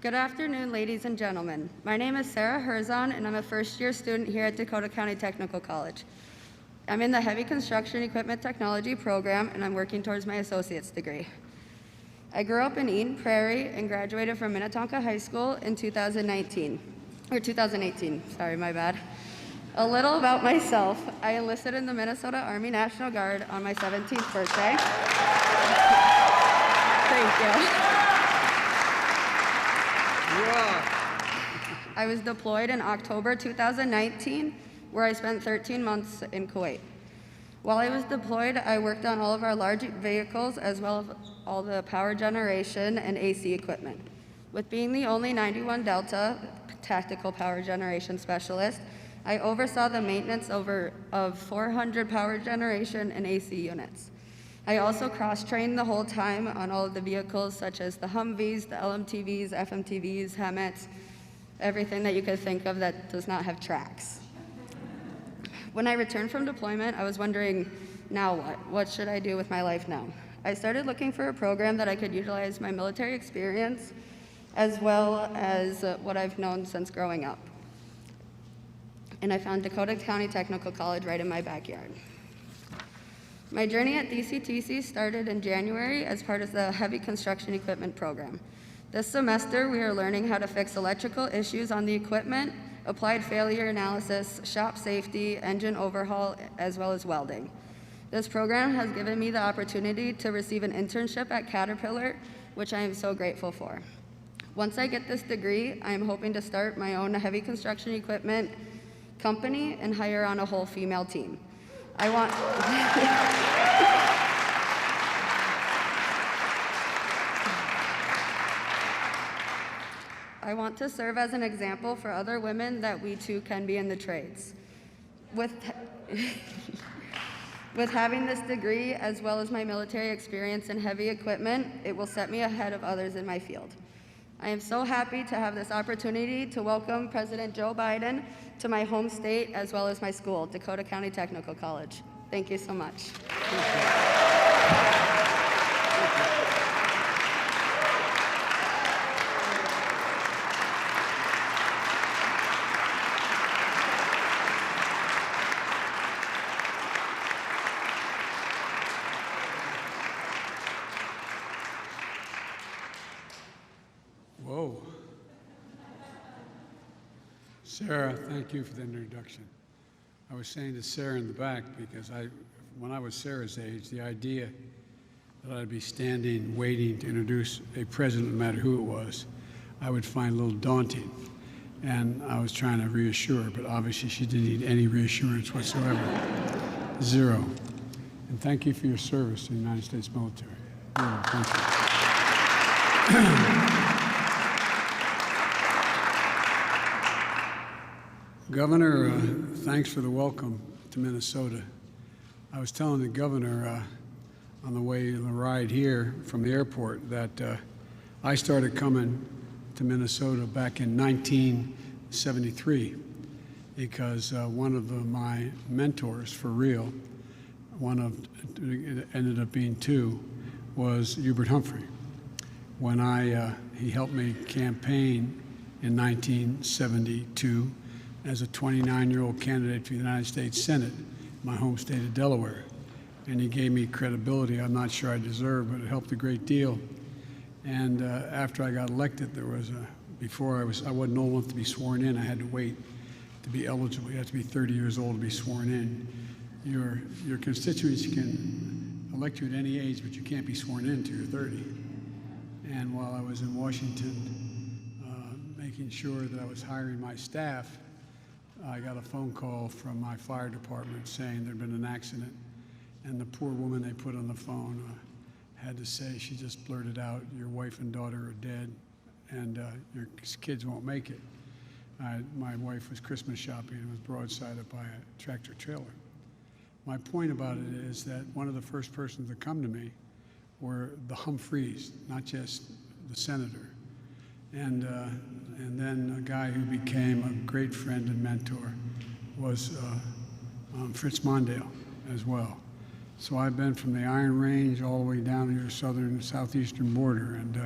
Good afternoon, ladies and gentlemen. My name is Sarah Herzon, and I'm a first-year student here at Dakota County Technical College. I'm in the Heavy Construction Equipment Technology program, and I'm working towards my associate's degree. I grew up in Eden Prairie and graduated from Minnetonka High School in 2018. Sorry, my bad. A little about myself. I enlisted in the Minnesota Army National Guard on my 17th birthday. Thank you. I was deployed in October 2019, where I spent 13 months in Kuwait. While I was deployed, I worked on all of our large vehicles as well as all the power generation and AC equipment. With being the only 91 Delta tactical power generation specialist, I oversaw the maintenance of 400 power generation and AC units. I also cross-trained the whole time on all of the vehicles such as the Humvees, the LMTVs, FMTVs, Hemmets, everything that you could think of that does not have tracks. When I returned from deployment, I was wondering, now what? What should I do with my life now? I started looking for a program that I could utilize my military experience as well as what I've known since growing up. And I found Dakota County Technical College right in my backyard. My journey at DCTC started in January as part of the Heavy Construction Equipment program. This semester, we are learning how to fix electrical issues on the equipment, applied failure analysis, shop safety, engine overhaul, as well as welding. This program has given me the opportunity to receive an internship at Caterpillar, which I am so grateful for. Once I get this degree, I am hoping to start my own heavy construction equipment company and hire on a whole female team. I want to serve as an example for other women that we too can be in the trades. With having this degree as well as my military experience in heavy equipment, it will set me ahead of others in my field. I am so happy to have this opportunity to welcome President Joe Biden to my home state as well as my school, Dakota County Technical College. Thank you so much. Whoa. Sarah, thank you for the introduction. I was saying to Sarah in the back, because when I was Sarah's age, the idea that I'd be standing waiting to introduce a president, no matter who it was, I would find a little daunting. And I was trying to reassure her, but obviously she didn't need any reassurance whatsoever. Zero. And thank you for your service to the United States military. Zero. Thank you. Governor, thanks for the welcome to Minnesota. I was telling the governor on the way, on the ride here from the airport, that I started coming to Minnesota back in 1973 because one of my mentors, for real, it ended up being two, was Hubert Humphrey. When he helped me campaign in 1972 as a 29-year-old candidate for the United States Senate, my home state of Delaware. And he gave me credibility I'm not sure I deserved, but it helped a great deal. And after I got elected, I wasn't old enough to be sworn in. I had to wait to be eligible. You have to be 30 years old to be sworn in. Your constituents can elect you at any age, but you can't be sworn in until you're 30. And while I was in Washington, making sure that I was hiring my staff, I got a phone call from my fire department saying there'd been an accident, and the poor woman they put on the phone had to say, she just blurted out, "Your wife and daughter are dead, and your kids won't make it." My wife was Christmas shopping and was broadsided by a tractor trailer. My point about it is that one of the first persons to come to me were the Humphreys, not just the senator. And then a guy who became a great friend and mentor was Fritz Mondale as well. So I've been from the Iron Range all the way down to your southern, southeastern border, and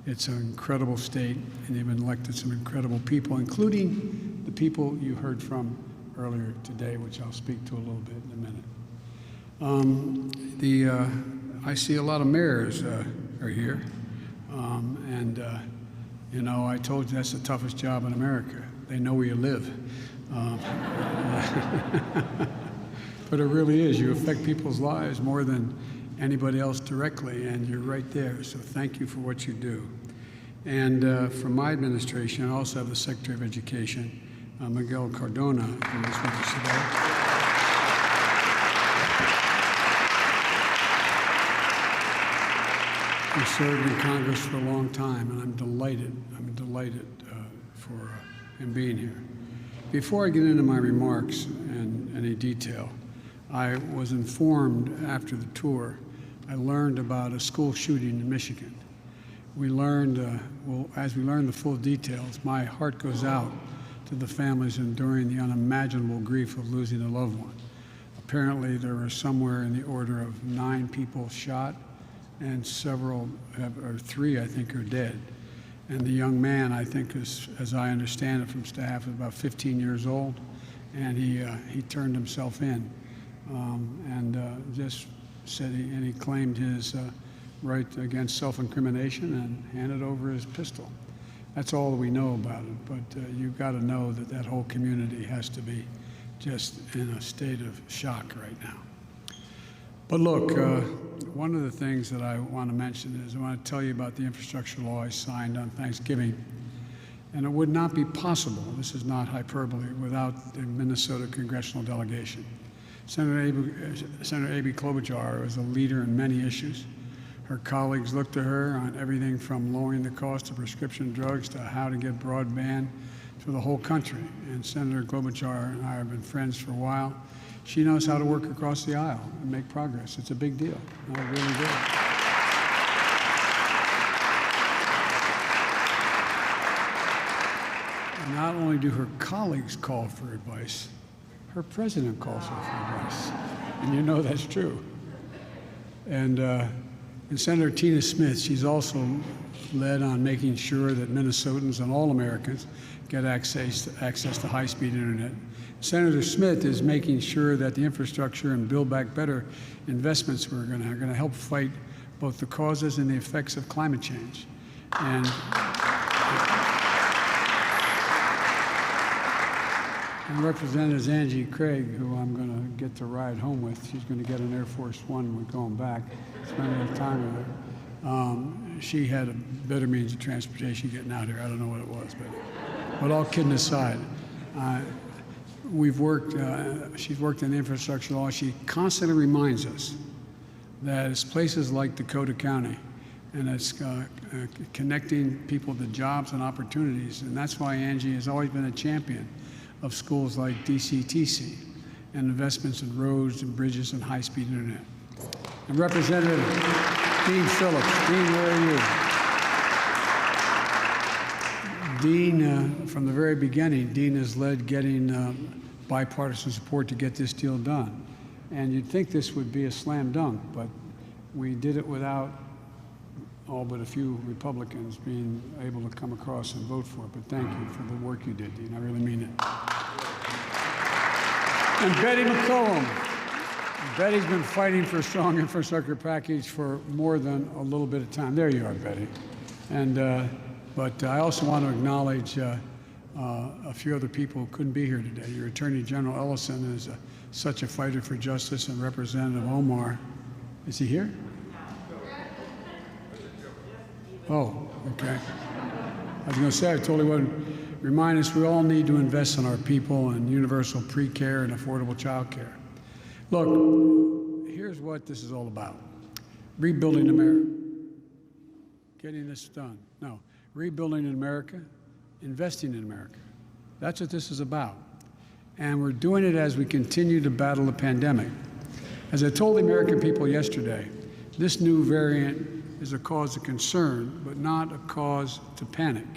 It's an incredible state, and they've elected some incredible people, including the people you heard from earlier today, which I'll speak to a little bit in a minute. I see a lot of mayors are here, you know, I told you that's the toughest job in America. They know where you live. But it really is. You affect people's lives more than anybody else directly, and you're right there. So thank you for what you do. And from my administration, I also have the Secretary of Education, Miguel Cardona, who is with us today. He served in Congress for a long time, and I'm delighted for him being here. Before I get into my remarks in any detail, I was informed after the tour, I learned about a school shooting in Michigan. We learned, as we learned the full details, my heart goes out to the families enduring the unimaginable grief of losing a loved one. Apparently, there were somewhere in the order of 9 people shot, and or 3, I think, are dead. And the young man, I think, as I understand it from staff, is about 15 years old, and he turned himself in, and just said he claimed his right against self-incrimination and handed over his pistol. That's all we know about it, but you've got to know that that whole community has to be just in a state of shock right now. But look, one of the things that I want to mention is I want to tell you about the infrastructure law I signed on Thanksgiving. And it would not be possible, this is not hyperbole, without the Minnesota congressional delegation. Senator Amy Klobuchar is a leader in many issues. Her colleagues look to her on everything from lowering the cost of prescription drugs to how to get broadband to the whole country. And Senator Klobuchar and I have been friends for a while. She knows how to work across the aisle and make progress. It's a big deal. No, it really is. And not only do her colleagues call for advice, her president calls her for advice. And you know that's true. And Senator Tina Smith, she's also led on making sure that Minnesotans and all Americans get access to high-speed internet. Senator Smith is making sure that the infrastructure and Build Back Better investments are going to help fight both the causes and the effects of climate change. And Representative Angie Craig, who I'm going to get to ride home with, she's going to get an Air Force One when going back, spend a little time with her. She had a better means of transportation getting out here. I don't know what it was, but all kidding aside, she's worked in the infrastructure law. She constantly reminds us that it's places like Dakota County, and it's connecting people to jobs and opportunities. And that's why Angie has always been a champion of schools like DCTC and investments in roads and bridges and high-speed internet. And Representative Dean Phillips. Dean, where are you? Dean, from the very beginning, Dean has led getting bipartisan support to get this deal done. And you'd think this would be a slam dunk, but we did it without all but a few Republicans being able to come across and vote for it. But thank you for the work you did, Dean. I really mean it. And Betty McCollum. Betty's been fighting for a strong infrastructure package for more than a little bit of time. There you are, Betty. And but I also want to acknowledge a few other people who couldn't be here today. Your Attorney General Ellison is such a fighter for justice, and Representative Omar. Is he here? Oh, okay. I was going to say, I totally wouldn't. Remind us we all need to invest in our people and universal pre-care and affordable child care. Look, here's what this is all about. Rebuilding America. Getting this done. No, rebuilding in America, investing in America. That's what this is about. And we're doing it as we continue to battle the pandemic. As I told the American people yesterday, this new variant is a cause of concern, but not a cause to panic.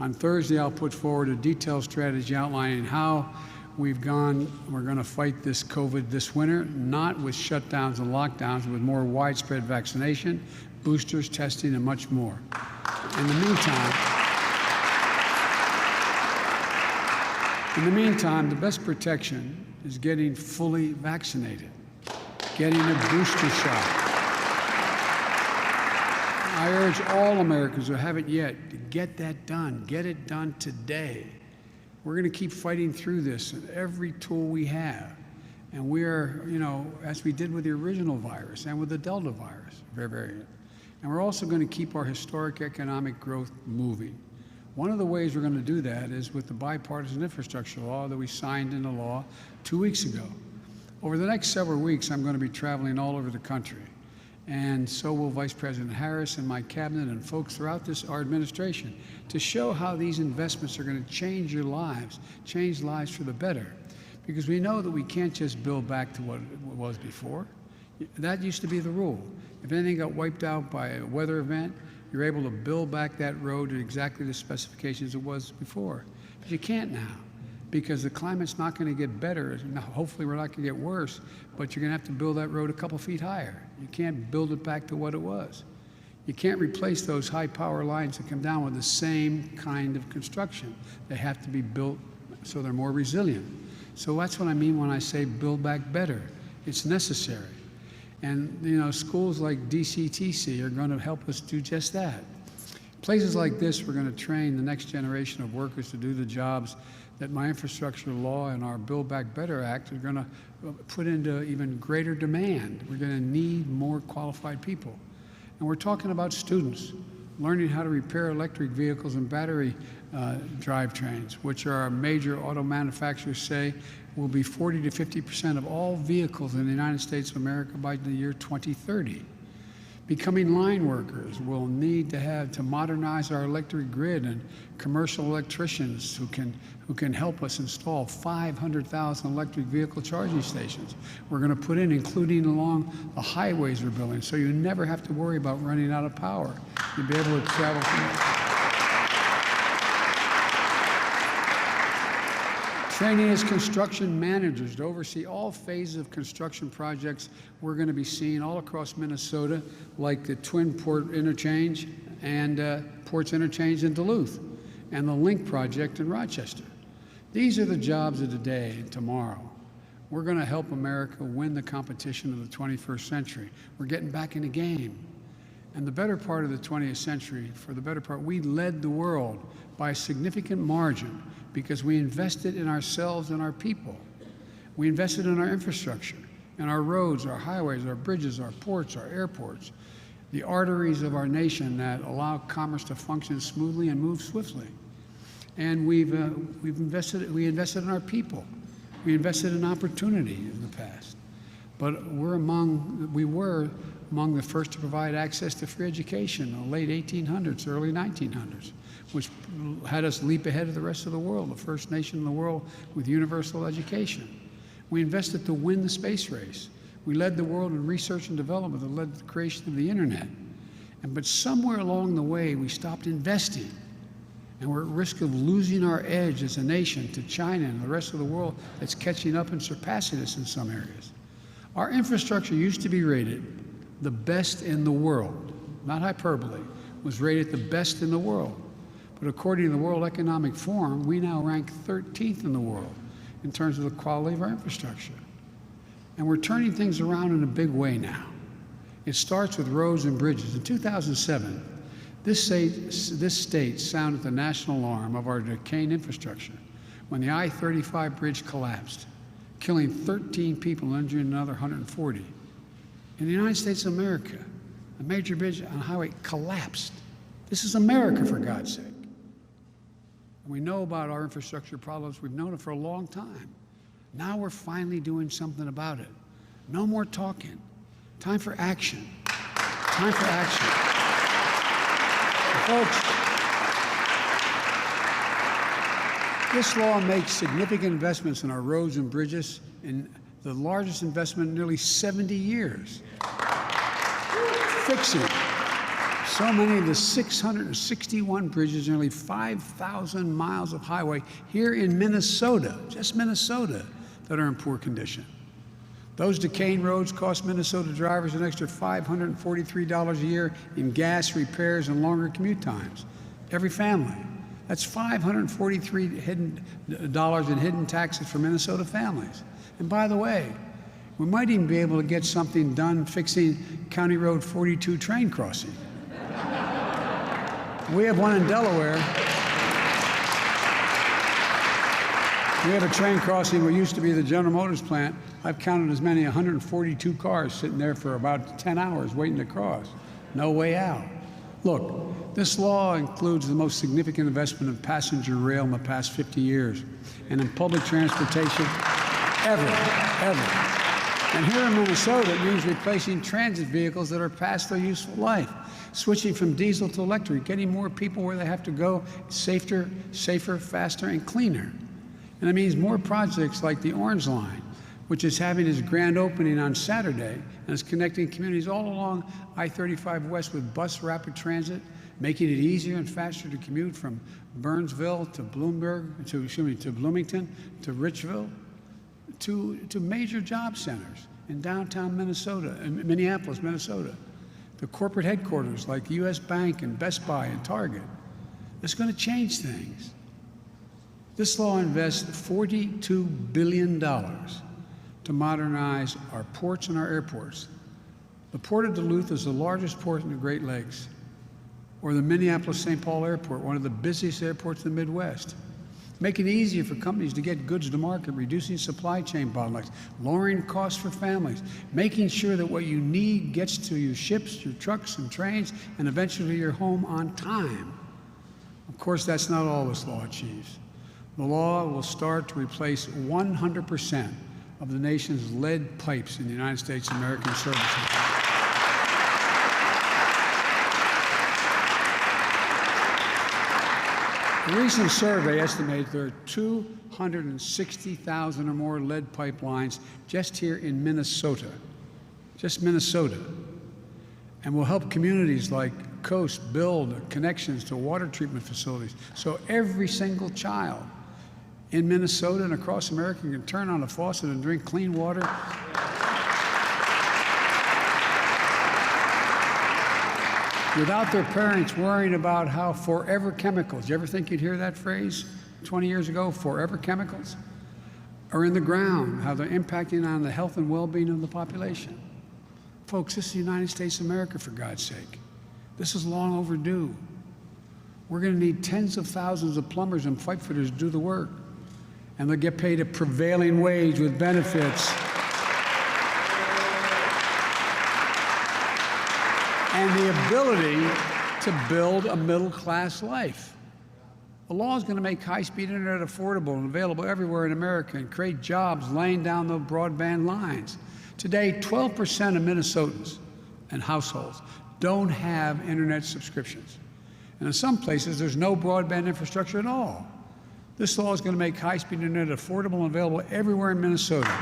On Thursday, I'll put forward a detailed strategy outlining how we're going to fight this COVID this winter, not with shutdowns and lockdowns, but with more widespread vaccination, boosters, testing, and much more. In the meantime, the best protection is getting fully vaccinated, getting a booster shot. I urge all Americans who haven't yet to get that done. Get it done today. We're going to keep fighting through this with every tool we have. And we are, as we did with the original virus and with the Delta virus variant. And we're also going to keep our historic economic growth moving. One of the ways we're going to do that is with the bipartisan infrastructure law that we signed into law 2 weeks ago. Over the next several weeks, I'm going to be traveling all over the country. And so will Vice President Harris and my cabinet and folks throughout our administration to show how these investments are going to change your lives, change lives for the better. Because we know that we can't just build back to what it was before. That used to be the rule. If anything got wiped out by a weather event, you're able to build back that road to exactly the specifications it was before. But you can't now, because the climate's not going to get better. Now, hopefully we're not going to get worse, but you're going to have to build that road a couple feet higher. You can't build it back to what it was. You can't replace those high power lines that come down with the same kind of construction. They have to be built so they're more resilient. So that's what I mean when I say build back better. It's necessary. And schools like DCTC are going to help us do just that. Places like this, we're going to train the next generation of workers to do the jobs that my infrastructure law and our Build Back Better Act are going to put into even greater demand. We're going to need more qualified people. And we're talking about students learning how to repair electric vehicles and battery drivetrains, which our major auto manufacturers say will be 40 to 50% of all vehicles in the United States of America by the year 2030. Becoming line workers will need to modernize our electric grid, and commercial electricians who can help us install 500,000 electric vehicle charging stations. We're going to put in, including along the highways we're building, so you never have to worry about running out of power. You'll be able to travel Training as construction managers to oversee all phases of construction projects we're going to be seeing all across Minnesota, like the Twin Port Interchange and Ports Interchange in Duluth, and the Link project in Rochester. These are the jobs of today and tomorrow. We're going to help America win the competition of the 21st century. We're getting back in the game. And the better part of the 20th century, for the better part, we led the world by a significant margin because we invested in ourselves and our people. We invested in our infrastructure, in our roads, our highways, our bridges, our ports, our airports, the arteries of our nation that allow commerce to function smoothly and move swiftly. And we invested in our people. We invested in opportunity in the past. But we were among the first to provide access to free education in the late 1800s, early 1900s, which had us leap ahead of the rest of the world, the first nation in the world with universal education. We invested to win the space race. We led the world in research and development that led to the creation of the internet. But somewhere along the way, we stopped investing, and we're at risk of losing our edge as a nation to China and the rest of the world that's catching up and surpassing us in some areas. Our infrastructure used to be rated the best in the world, not hyperbole, was rated the best in the world. But according to the World Economic Forum, we now rank 13th in the world in terms of the quality of our infrastructure. And we're turning things around in a big way now. It starts with roads and bridges. In 2007, this state sounded the national alarm of our decaying infrastructure when the I-35 bridge collapsed, killing 13 people and injuring another 140. In the United States of America, a major bridge on a highway collapsed. This is America, for God's sake. And we know about our infrastructure problems. We've known it for a long time. Now we're finally doing something about it. No more talking. Time for action. Time for action. Folks, this law makes significant investments in our roads and bridges, and the largest investment in nearly 70 years. Fixing so many of the 661 bridges, nearly 5,000 miles of highway here in Minnesota, just Minnesota, that are in poor condition. Those decaying roads cost Minnesota drivers an extra $543 a year in gas, repairs, and longer commute times. Every family. That's $543 in hidden taxes for Minnesota families. And by the way, we might even be able to get something done fixing County Road 42 train crossing. We have one in Delaware. We have a train crossing what used to be the General Motors plant. I've counted as many 142 cars sitting there for about 10 hours waiting to cross. No way out. Look, this law includes the most significant investment in passenger rail in the past 50 years and in public transportation ever. And here in Minnesota, it means replacing transit vehicles that are past their useful life, switching from diesel to electric, getting more people where they have to go safer, faster, and cleaner. And it means more projects like the Orange Line, which is having its grand opening on Saturday and is connecting communities all along I-35 West with bus rapid transit, making it easier and faster to commute from Burnsville to Bloomington, to Richville, to major job centers in downtown Minnesota, in Minneapolis, Minnesota, the corporate headquarters like the US Bank and Best Buy and Target. It's going to change things. This law invests $42 billion to modernize our ports and our airports. The Port of Duluth is the largest port in the Great Lakes, or the Minneapolis-St. Paul Airport, one of the busiest airports in the Midwest. Making it easier for companies to get goods to market, reducing supply chain bottlenecks, lowering costs for families, making sure that what you need gets to your ships, your trucks and trains, and eventually your home on time. Of course, that's not all this law achieves. The law will start to replace 100% of the nation's lead pipes in the United States American services. A recent survey estimates there are 260,000 or more lead pipelines just here in Minnesota, just Minnesota, and will help communities like Coast build connections to water treatment facilities so every single child in Minnesota and across America can turn on a faucet and drink clean water. Without their parents worrying about how forever chemicals, you ever think you'd hear that phrase 20 years ago, forever chemicals, are in the ground, how they're impacting on the health and well-being of the population. Folks, this is the United States of America, for God's sake. This is long overdue. We're going to need tens of thousands of plumbers and pipe fitters to do the work. And they'll get paid a prevailing wage with benefits. And the ability to build a middle-class life. The law is going to make high-speed internet affordable and available everywhere in America and create jobs laying down the broadband lines. Today, 12% of Minnesotans and households don't have internet subscriptions. And in some places, there's no broadband infrastructure at all. This law is going to make high-speed internet affordable and available everywhere in Minnesota,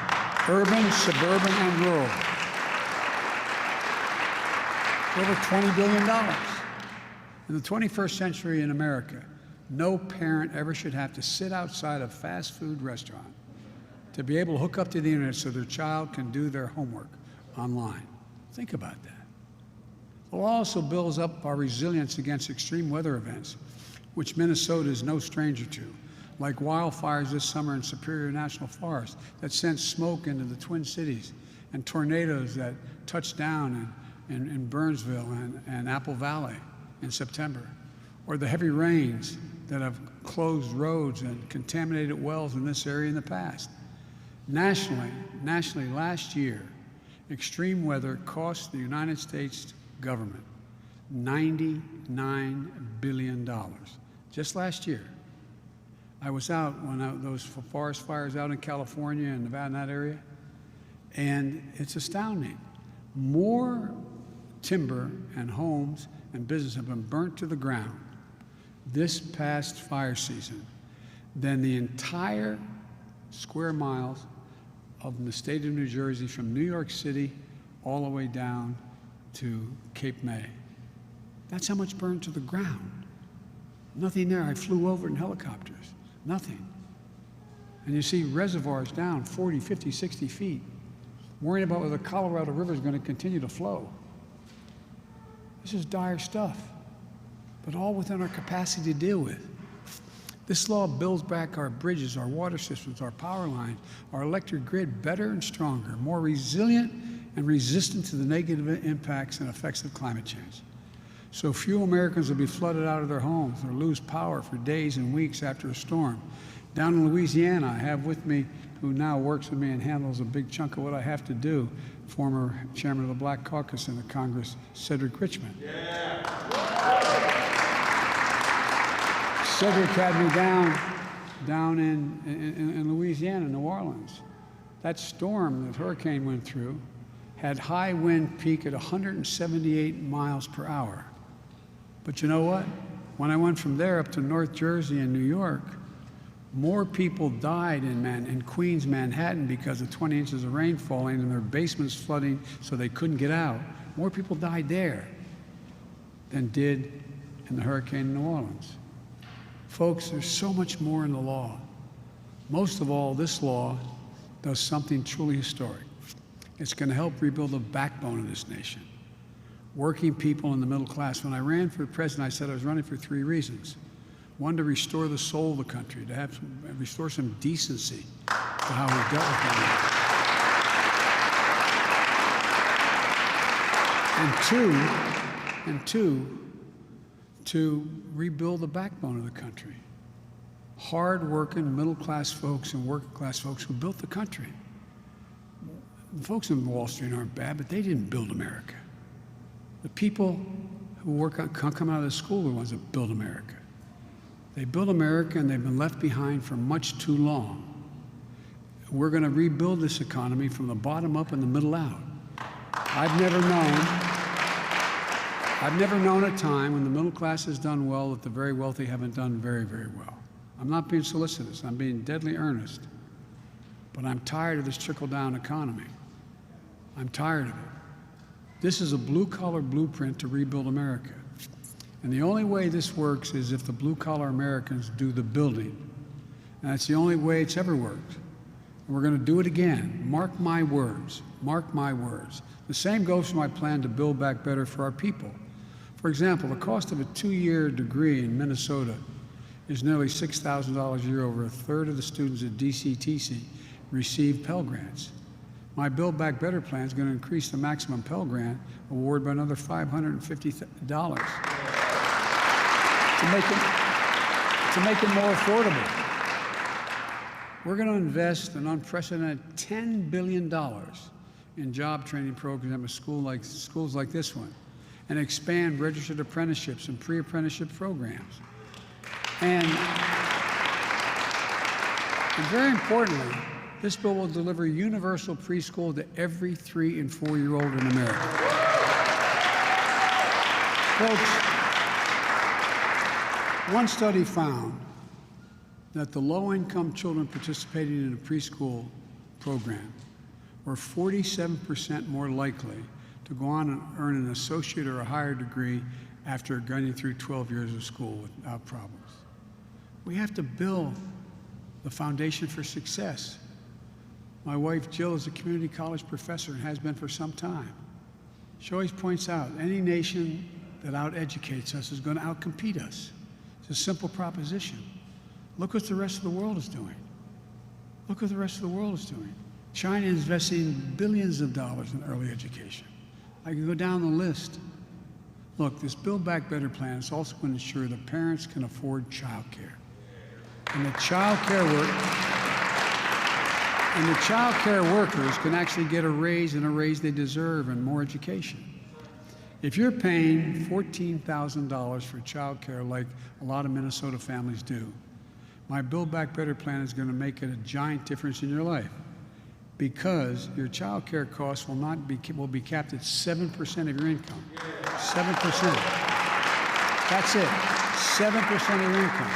urban, suburban, and rural. Over $20 billion. In the 21st century in America, no parent ever should have to sit outside a fast food restaurant to be able to hook up to the internet so their child can do their homework online. Think about that. The law also builds up our resilience against extreme weather events, which Minnesota is no stranger to, like wildfires this summer in Superior National Forest that sent smoke into the Twin Cities, and tornadoes that touched down in Burnsville and Apple Valley in September, or the heavy rains that have closed roads and contaminated wells in this area in the past. Nationally, last year, extreme weather cost the United States government $99 billion, just last year. I was out when those forest fires out in California and Nevada, in that area, and it's astounding. More timber and homes and business have been burnt to the ground this past fire season than the entire square miles of the state of New Jersey from New York City all the way down to Cape May. That's how much burned to the ground. Nothing there. I flew over in helicopters. Nothing. And you see reservoirs down 40, 50, 60 feet. worrying about whether the Colorado River is going to continue to flow. This is dire stuff, but all within our capacity to deal with. This law builds back our bridges, our water systems, our power lines, our electric grid better and stronger, more resilient and resistant to the negative impacts and effects of climate change. So few Americans will be flooded out of their homes or lose power for days and weeks after a storm. Down in Louisiana, I have with me, who now works with me and handles a big chunk of what I have to do, former chairman of the Black Caucus in the Congress, Cedric Richmond. Yeah. Cedric had me down in Louisiana, New Orleans. That storm that hurricane went through had high wind peak at 178 miles per hour. But you know what? When I went from there up to North Jersey and New York, more people died in Queens, Manhattan because of 20 inches of rain falling and their basements flooding so they couldn't get out. More people died there than did in the hurricane in New Orleans. Folks, there's so much more in the law. Most of all, this law does something truly historic. It's going to help rebuild the backbone of this nation. Working people in the middle class. When I ran for president, I said I was running for 3 reasons. One, to restore the soul of the country, to restore some decency to how we dealt with one another. And two, to rebuild the backbone of the country. Hard-working, middle-class folks and working-class folks who built the country. The folks in Wall Street aren't bad, but they didn't build America. The people who come out of the school are the ones that build America. They built America, and they've been left behind for much too long. We're going to rebuild this economy from the bottom up and the middle out. I've never known a time when the middle class has done well that the very wealthy haven't done very, very well. I'm not being solicitous. I'm being deadly earnest. But I'm tired of this trickle-down economy. I'm tired of it. This is a blue-collar blueprint to rebuild America. And the only way this works is if the blue-collar Americans do the building. And that's the only way it's ever worked. And we're going to do it again. Mark my words. Mark my words. The same goes for my plan to build back better for our people. For example, the cost of a 2-year degree in Minnesota is nearly $6,000 a year. Over a third of the students at DCTC receive Pell Grants. My Build Back Better plan is going to increase the maximum Pell Grant award by another $550 to make it more affordable. We're going to invest an unprecedented $10 billion in job training programs at schools like this one, and expand registered apprenticeships and pre-apprenticeship programs. And very importantly, this bill will deliver universal preschool to every 3- and 4-year-old in America. Folks, one study found that the low-income children participating in a preschool program were 47% more likely to go on and earn an associate or a higher degree after getting through 12 years of school without problems. We have to build the foundation for success. My wife, Jill, is a community college professor and has been for some time. She always points out any nation that out-educates us is going to out-compete us. It's a simple proposition. Look what the rest of the world is doing. Look what the rest of the world is doing. China is investing billions of dollars in early education. I can go down the list. Look, this Build Back Better plan is also going to ensure that parents can afford child care. And the child care workers can actually get a raise they deserve and more education. If you're paying $14,000 for child care like a lot of Minnesota families do, my Build Back Better plan is going to make it a giant difference in your life, because your child care costs will be capped at 7% of your income. 7%. That's it. 7% of your income.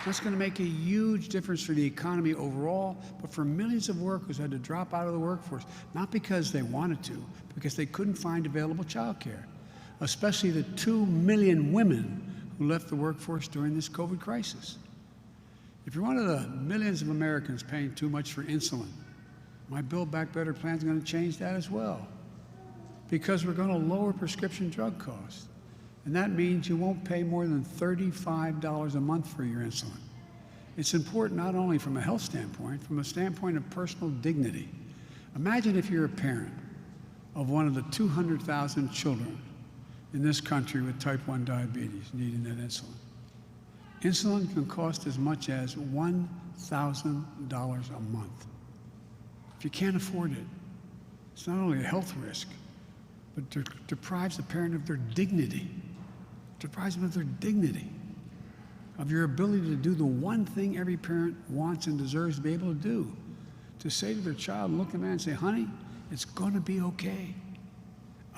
That's going to make a huge difference for the economy overall, but for millions of workers who had to drop out of the workforce, not because they wanted to, because they couldn't find available child care, especially the 2 million women who left the workforce during this COVID crisis. If you're one of the millions of Americans paying too much for insulin, My Build Back Better plan is going to change that as well, because we're going to lower prescription drug costs. And that means you won't pay more than $35 a month for your insulin. It's important not only from a health standpoint, from a standpoint of personal dignity. Imagine if you're a parent of one of the 200,000 children in this country with type 1 diabetes needing that insulin. Insulin can cost as much as $1,000 a month. If you can't afford it, it's not only a health risk, but deprives the parent of their dignity. Deprives them of their dignity, of your ability to do the one thing every parent wants and deserves to be able to do, to say to their child, look at them and say, honey, it's going to be okay.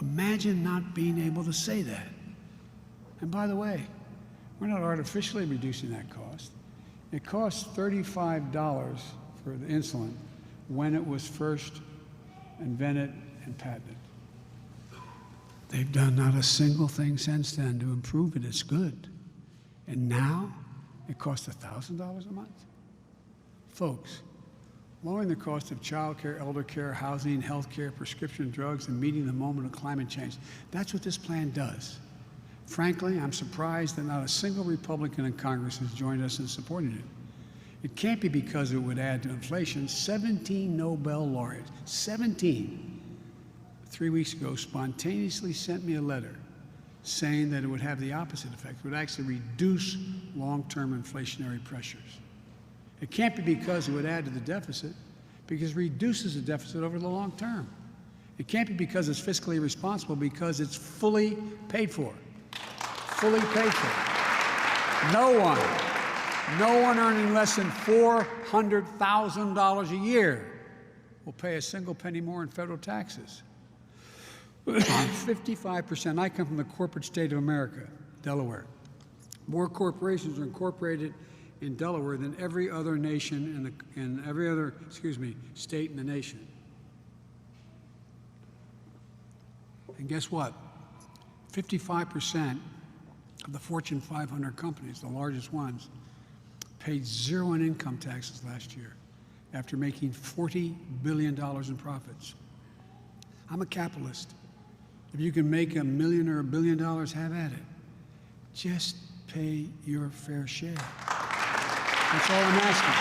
Imagine not being able to say that. And by the way, we're not artificially reducing that cost. It costs $35 for the insulin when it was first invented and patented. They've done not a single thing since then to improve it. It's good. And now it costs $1,000 a month. Folks, lowering the cost of child care, elder care, housing, health care, prescription drugs, and meeting the moment of climate change, that's what this plan does. Frankly, I'm surprised that not a single Republican in Congress has joined us in supporting it. It can't be because it would add to inflation. 17 Nobel laureates, 17, 3 weeks ago spontaneously sent me a letter saying that it would have the opposite effect. It would actually reduce long-term inflationary pressures. It can't be because it would add to the deficit, because it reduces the deficit over the long term. It can't be because it's fiscally responsible, because it's fully paid for. Fully paid for. No one earning less than $400,000 a year will pay a single penny more in federal taxes. 55%. I come from the corporate state of America, Delaware. More corporations are incorporated in Delaware than every other nation in every other state in the nation. And guess what? 55% of the Fortune 500 companies, the largest ones, paid zero in income taxes last year after making $40 billion in profits. I'm a capitalist. If you can make $1 million or $1 billion, have at it. Just pay your fair share. That's all I'm asking.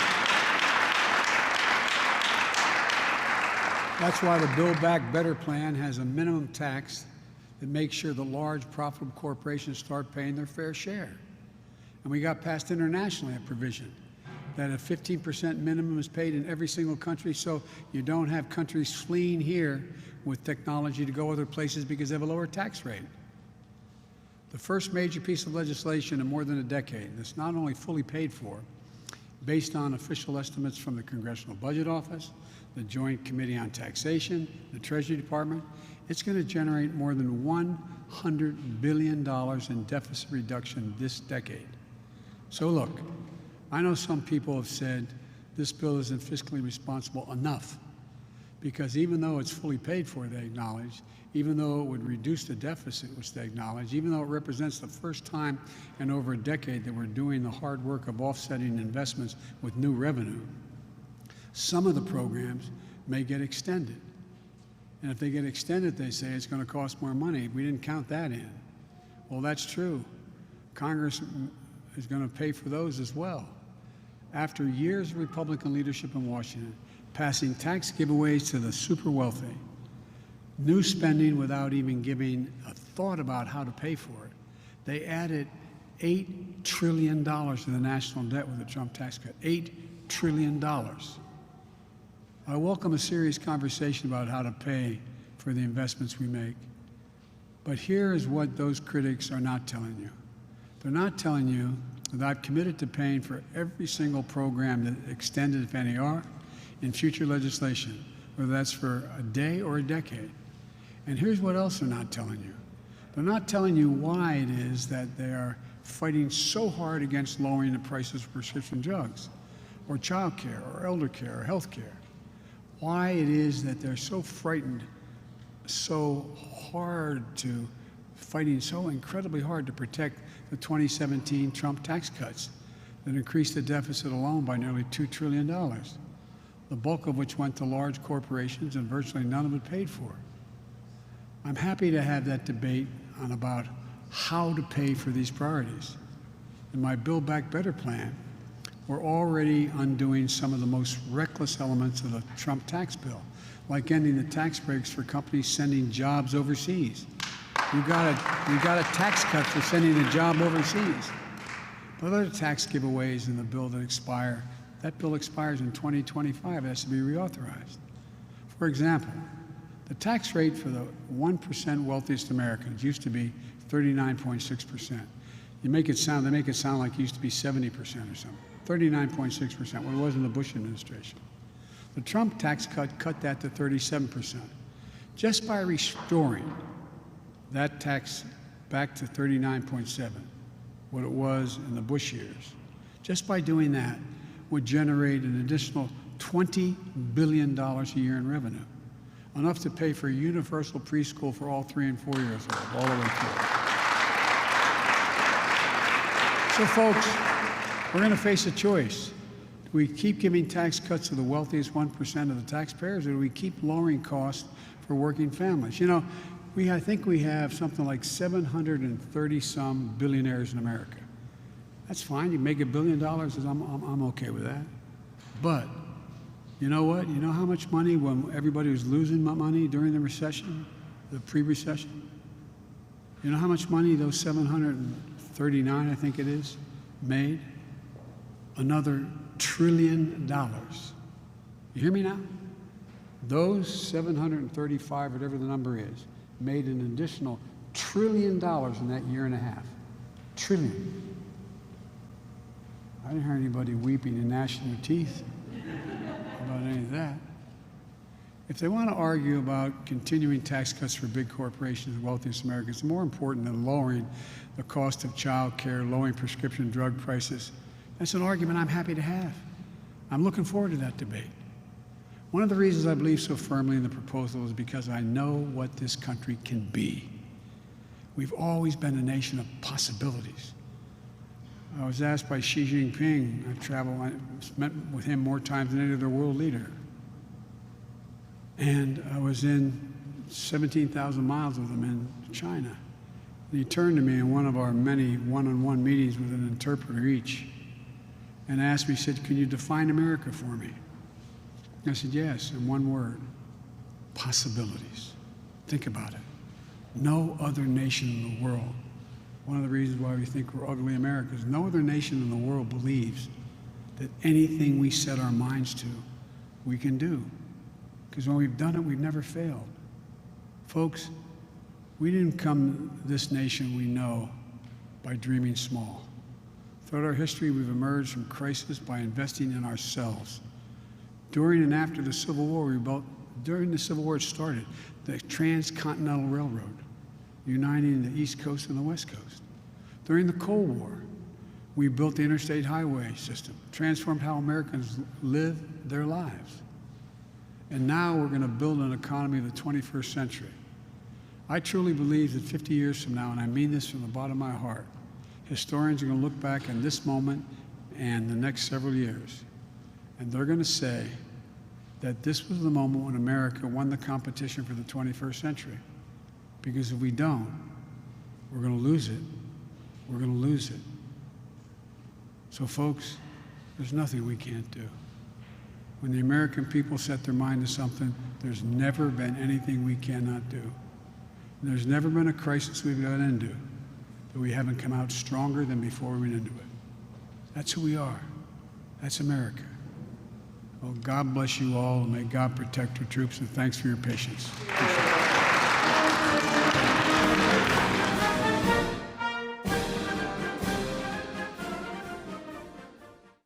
That's why the Build Back Better plan has a minimum tax that makes sure the large profitable corporations start paying their fair share. And we got passed internationally a provision that a 15% minimum is paid in every single country, so you don't have countries fleeing here with technology to go other places because they have a lower tax rate. The first major piece of legislation in more than a decade that's not only fully paid for, based on official estimates from the Congressional Budget Office, the Joint Committee on Taxation, the Treasury Department, it's going to generate more than $100 billion in deficit reduction this decade. So look, I know some people have said this bill isn't fiscally responsible enough, because even though it's fully paid for, they acknowledge, even though it would reduce the deficit, which they acknowledge, even though it represents the first time in over a decade that we're doing the hard work of offsetting investments with new revenue, some of the programs may get extended. And if they get extended, they say it's going to cost more money. We didn't count that in. Well, that's true. Congress is going to pay for those as well. After years of Republican leadership in Washington, passing tax giveaways to the super wealthy, new spending without even giving a thought about how to pay for it, they added $8 trillion to the national debt with the Trump tax cut. $8 trillion. I welcome a serious conversation about how to pay for the investments we make. But here is what those critics are not telling you. They're not telling you that I've committed to paying for every single program that extended, if any are, in future legislation, whether that's for a day or a decade. And here's what else they're not telling you. They're not telling you why it is that they are fighting so hard against lowering the prices of prescription drugs, or child care, or elder care, or health care. Why it is that they're so frightened, so hard to, fighting so incredibly hard to protect the 2017 Trump tax cuts that increased the deficit alone by nearly $2 trillion. the bulk of which went to large corporations and virtually none of it paid for. I'm happy to have that debate on about how to pay for these priorities. In my Build Back Better plan, we're already undoing some of the most reckless elements of the Trump tax bill, like ending the tax breaks for companies sending jobs overseas. We got a tax cut for sending a job overseas. But other tax giveaways in the bill that expire, that bill expires in 2025, it has to be reauthorized. For example, the tax rate for the 1% wealthiest Americans used to be 39.6%. They make it sound like it used to be 70% or something. 39.6%, what it was in the Bush administration. The Trump tax cut that to 37%. Just by restoring that tax back to 39.7, what it was in the Bush years, just by doing that would generate an additional $20 billion a year in revenue, enough to pay for universal preschool for all 3 and 4 years old, all the way through. So folks, we're going to face a choice. Do we keep giving tax cuts to the wealthiest 1% of the taxpayers, or do we keep lowering costs for working families? You know, I think we have something like 730-some billionaires in America. That's fine. You make $1 billion, I'm okay with that. But you know what? You know how much money when everybody was losing money during the recession, the pre-recession? You know how much money those 739, I think it is, made? Another $1 trillion. You hear me now? Those 735, whatever the number is, made an additional $1 trillion in that year and a half. Trillion. I didn't hear anybody weeping and gnashing their teeth about any of that. If they want to argue about continuing tax cuts for big corporations and wealthiest Americans, it's more important than lowering the cost of child care, lowering prescription drug prices. That's an argument I'm happy to have. I'm looking forward to that debate. One of the reasons I believe so firmly in the proposal is because I know what this country can be. We've always been a nation of possibilities. I was asked by Xi Jinping, I met with him more times than any other world leader. And I was in 17,000 miles with him in China. And he turned to me in one of our many one-on-one meetings with an interpreter each and asked me, he said, "Can you define America for me?" I said, "Yes, in one word, possibilities." Think about it. No other nation in the world, one of the reasons why we think we're ugly Americans, no other nation in the world believes that anything we set our minds to, we can do. Because when we've done it, we've never failed. Folks, we didn't come this nation we know by dreaming small. Throughout our history, we've emerged from crisis by investing in ourselves. During and after the Civil War, during the Civil War it started, the Transcontinental Railroad, uniting the East Coast and the West Coast. During the Cold War, we built the interstate highway system, transformed how Americans live their lives. And now we're going to build an economy of the 21st century. I truly believe that 50 years from now, and I mean this from the bottom of my heart, historians are going to look back on this moment and the next several years, and they're going to say that this was the moment when America won the competition for the 21st century. Because if we don't, we're going to lose it. We're going to lose it. So folks, there's nothing we can't do. When the American people set their mind to something, there's never been anything we cannot do. And there's never been a crisis we've got into that we haven't come out stronger than before we went into it. That's who we are. That's America. Well, God bless you all, and may God protect our troops, and thanks for your patience. Appreciate it.